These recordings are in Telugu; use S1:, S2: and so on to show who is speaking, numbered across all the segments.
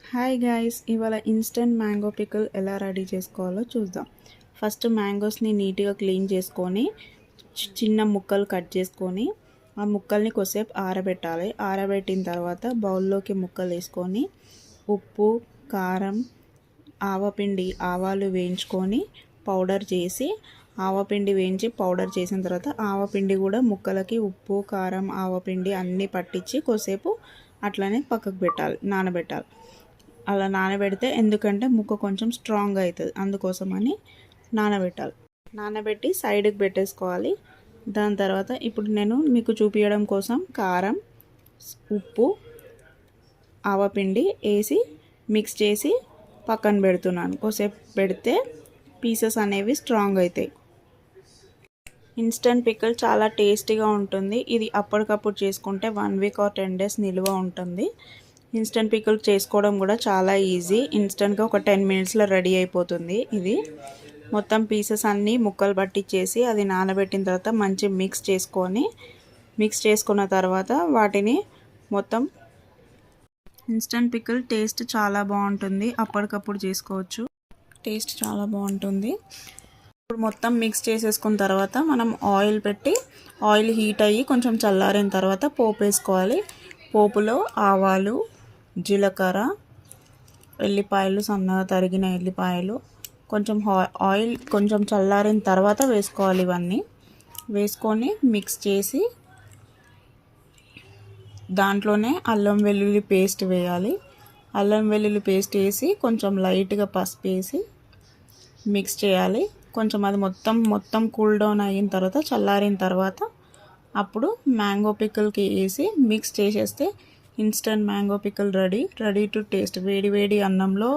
S1: హాయ్ గైస్, ఇవాళ ఇన్స్టెంట్ మ్యాంగో పికిల్ ఎలా రెడీ చేసుకోవాలో చూద్దాం. ఫస్ట్ మ్యాంగోస్ని నీట్గా క్లీన్ చేసుకొని చిన్న ముక్కలు కట్ చేసుకొని ఆ ముక్కల్ని కొద్దిసేపు ఆరబెట్టాలి. ఆరబెట్టిన తర్వాత బౌల్లోకి ముక్కలు వేసుకొని ఉప్పు, కారం, ఆవపిండి, ఆవాలు వేయించుకొని పౌడర్ చేసి ఆవపిండి వేయించి పౌడర్ చేసిన తర్వాత ఆవపిండి కూడా ముక్కలకి ఉప్పు, కారం, ఆవపిండి అన్నీ పట్టించి కొద్దిసేపు అట్లనే పక్కకు పెట్టాలి, నానబెట్టాలి. అలా నానబెడితే ఎందుకంటే ముక్క కొంచెం స్ట్రాంగ్ అవుతుంది, అందుకోసమని నానబెట్టాలి. నానబెట్టి సైడ్కి పెట్టేసుకోవాలి. దాని తర్వాత ఇప్పుడు నేను మీకు చూపించడం కోసం కారం, ఉప్పు, ఆవపిండి వేసి మిక్స్ చేసి పక్కన పెడుతున్నాను. కొద్దిసేపు పెడితే పీసెస్ అనేవి స్ట్రాంగ్ అవుతాయి. ఇన్స్టెంట్ పికిల్ చాలా టేస్టీగా ఉంటుంది. ఇది అప్పటికప్పుడు చేసుకుంటే 1 వీక్ ఆర్ 10 డేస్ నిల్వ ఉంటుంది. ఇన్స్టెంట్ పికిల్ చేసుకోవడం కూడా చాలా ఈజీ. ఇన్స్టెంట్గా ఒక 10 మినిట్స్లో రెడీ అయిపోతుంది. ఇది మొత్తం పీసెస్ అన్నీ ముక్కలు పట్టించేసి అది నానబెట్టిన తర్వాత మంచి మిక్స్ చేసుకున్న తర్వాత వాటిని మొత్తం ఇన్స్టెంట్ పికిల్ టేస్ట్ చాలా బాగుంటుంది. అప్పటికప్పుడు చేసుకోవచ్చు, టేస్ట్ చాలా బాగుంటుంది. ఇప్పుడు మొత్తం మిక్స్ చేసేసుకున్న తర్వాత మనం ఆయిల్ పెట్టి ఆయిల్ హీట్ అయ్యి కొంచెం చల్లారిన తర్వాత పోపు వేసుకోవాలి. పోపులో ఆవాలు, జీలకర్ర, ఎల్లిపాయలు, సన్నగా తరిగిన ఎల్లిపాయలు, కొంచెం ఆయిల్ కొంచెం చల్లారిన తర్వాత వేసుకోవాలి. ఇవన్నీ వేసుకొని మిక్స్ చేసి దాంట్లోనే అల్లం వెల్లుల్లి పేస్ట్ వేయాలి. అల్లం వెల్లుల్లి పేస్ట్ వేసి కొంచెం లైట్గా పసుపు వేసి మిక్స్ చేయాలి. కొంచెం అది మొత్తం కూల్ డౌన్ అయిన తర్వాత చల్లారిన తర్వాత అప్పుడు మ్యాంగో పికిల్కి వేసి మిక్స్ చేసేస్తే instant mango pickle ready to taste. వేడి అన్నంలో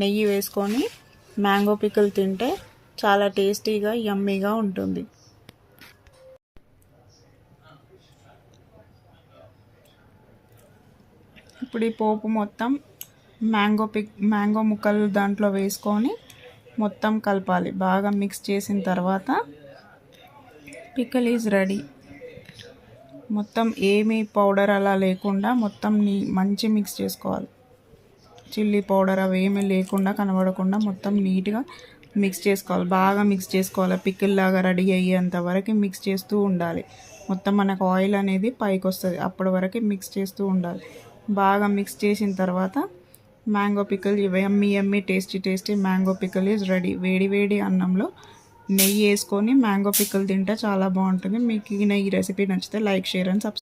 S1: నెయ్యి వేసుకొని మ్యాంగో పికిల్ తింటే చాలా టేస్టీగా యమ్మీగా ఉంటుంది. ఇప్పుడు ఈ పోపు మొత్తం మ్యాంగో ముక్కలు దాంట్లో వేసుకొని మొత్తం కలపాలి. బాగా మిక్స్ చేసిన తర్వాత పికిల్ ఈజ్ రెడీ. మొత్తం ఏమీ పౌడర్ అలా లేకుండా మొత్తం మంచి మిక్స్ చేసుకోవాలి. చిల్లీ పౌడర్ అవి ఏమీ లేకుండా కనబడకుండా మొత్తం నీట్గా మిక్స్ చేసుకోవాలి. బాగా మిక్స్ చేసుకోవాలి. పికిల్ లాగా రెడీ అయ్యేంత వరకు మిక్స్ చేస్తూ ఉండాలి. మొత్తం మనకు ఆయిల్ అనేది పైకి వస్తుంది, అప్పటి వరకు మిక్స్ చేస్తూ ఉండాలి. బాగా మిక్స్ చేసిన తర్వాత mango pickle yummy tasty mango pickle is ready. వేడి అన్నంలో నెయ్యి వేసుకొని మ్యాంగో పికిల్ తింటే చాలా బాగుంటుంది. మీకు ఈ రెసిపీ నచ్చితే లైక్, షేర్ అండ్ సబ్స్క్రైబ్.